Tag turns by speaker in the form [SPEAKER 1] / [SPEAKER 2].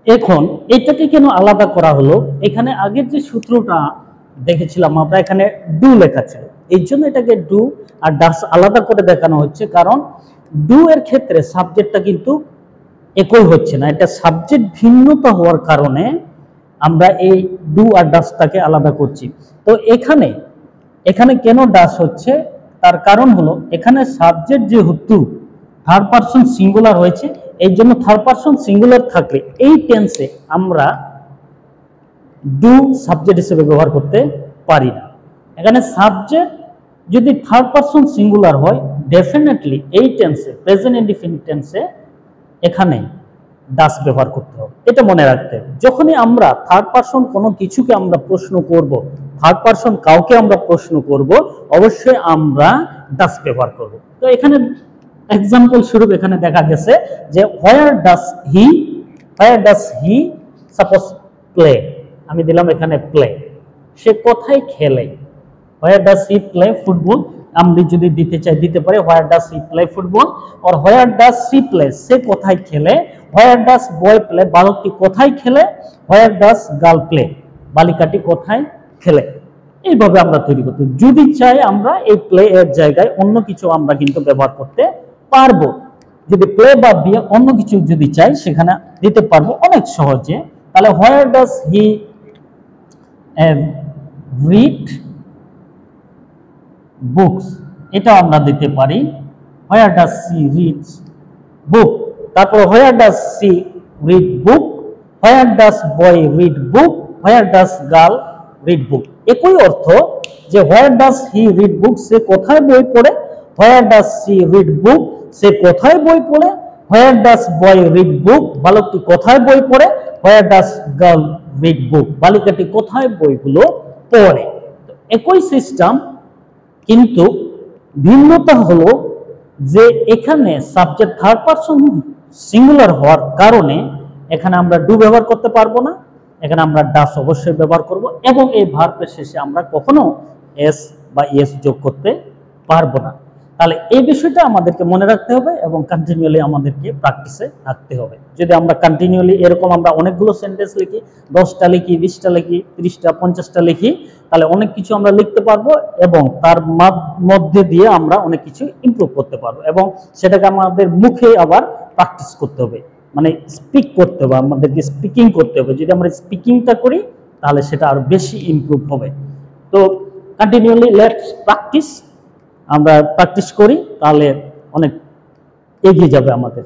[SPEAKER 1] এখন এটাকে কেন আলাদা করা হলো, এখানে আগের যে সূত্রটা দেখেছিলাম আমরা, এখানে ডু লেখা ছিল, এই জন্য এটাকে ডু আর ডাস আলাদা করে দেখানো হচ্ছে। কারণ ডু এর ক্ষেত্রে সাবজেক্টটা কিন্তু একই হচ্ছে না, এটা সাবজেক্ট ভিন্নতা হওয়ার কারণে আমরা এই ডু আর ডাসটাকে আলাদা করছি। তো এখানে এখানে কেন ডাস হচ্ছে, তার কারণ হলো এখানে সাবজেক্ট যেহেতু থার্ড পারসন সিঙ্গুলার হয়েছে, এই জন্য থার্ড পারসন সিঙ্গুলার থাকলে এই টেন্সে আমরা ডু সাবজেক্ট হিসেবে ব্যবহার করতে পারি না। এখানে সাবজেক্ট যদি থার্ড পারসন সিঙ্গুলার হয়, ডেফিনেটলি এই টেন্সে, প্রেজেন্ট ইনডিফিনিট টেন্সে এখানে ডাস ব্যবহার করতে হবে। এটা মনে রাখতে হবে, যখনই আমরা থার্ড পারসন কোনো কিছুকে আমরা প্রশ্ন করব, থার্ড পারসন কাউকে আমরা প্রশ্ন করব, অবশ্যই আমরা ডাস ব্যবহার করব। তো এখানে এক্সাম্পল স্বরূপ এখানে দেখা গেছে যে হোয়ার ডাস হি সাপোজ প্লে, আমি দিলাম এখানে প্লে, সে কোথায় খেলে। হোয়ার ডাস হি প্লে ফুটবল, আমি যদি দিতে চাই দিতে পারি where does he play football, আর হোয়ার ডাস সি প্লে, সে কোথায় খেলে। হোয়ার ডাস বয় প্লে, বালকটি কোথায় খেলে। হোয়ার ডাস গার্ল প্লে, বালিকাটি কোথায় খেলে। এইভাবে আমরা তৈরি করতে, যদি চাই আমরা এই প্লে এর জায়গায় অন্য কিছু আমরা কিন্তু ব্যবহার করতে পারবো। যদি প্লে বাদ দিয়ে অন্য কিছু যদি চাই সেখানে দিতে পারবো অনেক সহজে। তাহলে হোয়ার ডাস হি রিড বুকস, এটা আমরা দিতে পারি where does C reads book. তারপর where does she read book, where does boy read book, where does girl read book. একই অর্থ যে হোয়ার ডাস হি রিড বুক, সে কোথায় বই পড়ে। হোয়ার ডাস সি রিড বুক, সে কোথায় বই পড়ে। হোয়ার ডাস বয় রিড বুক, বালকটি কোথায় বই পড়ে। হোয়ার ডাস গার্ল রিড বুক, বালিকাটি কোথায় বইগুলো পড়ে। একই সিস্টেম, কিন্তু ভিন্নতা হলো যে এখানে সাবজেক্ট থার্ড পারসন সিঙ্গুলার হওয়ার কারণে এখানে আমরা ডু ব্যবহার করতে পারবো না, এখানে আমরা ডাস অবশ্যই ব্যবহার করব, এবং এই ভার্বের শেষে আমরা কখনো এস বা ইএস যোগ করতে পারবো না। তাহলে এই বিষয়টা আমাদেরকে মনে রাখতে হবে এবং কন্টিনিউয়ালি আমাদেরকে প্র্যাকটিসে রাখতে হবে। যদি আমরা কন্টিনিউয়ালি এরকম আমরা অনেকগুলো সেন্টেন্স লিখি, 10টা লিখি, 20টা লিখি, 30টা 50টা লিখি, তাহলে অনেক কিছু আমরা লিখতে পারবো এবং তার মধ্যে দিয়ে আমরা অনেক কিছু ইমপ্রুভ করতে পারবো, এবং সেটাকে আমাদের মুখে আবার প্র্যাকটিস করতে হবে, মানে স্পিক করতে হবে, আমাদেরকে স্পিকিং করতে হবে। যদি আমরা স্পিকিংটা করি তাহলে সেটা আরো বেশি ইমপ্রুভ হবে। তো কন্টিনিউয়ালি লেটস প্র্যাকটিস, আমরা প্র্যাকটিস করি, তাহলে অনেক এগিয়ে যাবে আমাদের।